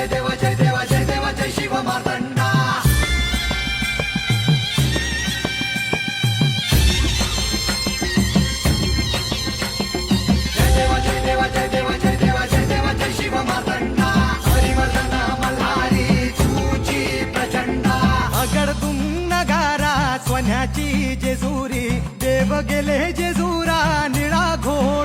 जय देव जय देव जय देव जय शिव मार्तंडा जय देव जय देव जय देव जय देव जय देव जय शिव मार्तंडा हरिवर्धन मल्हारी तुझी प्रचंडा अगडतून नगारा सोन्याची जेजुरी देव गेले जेजुरा निळा घोड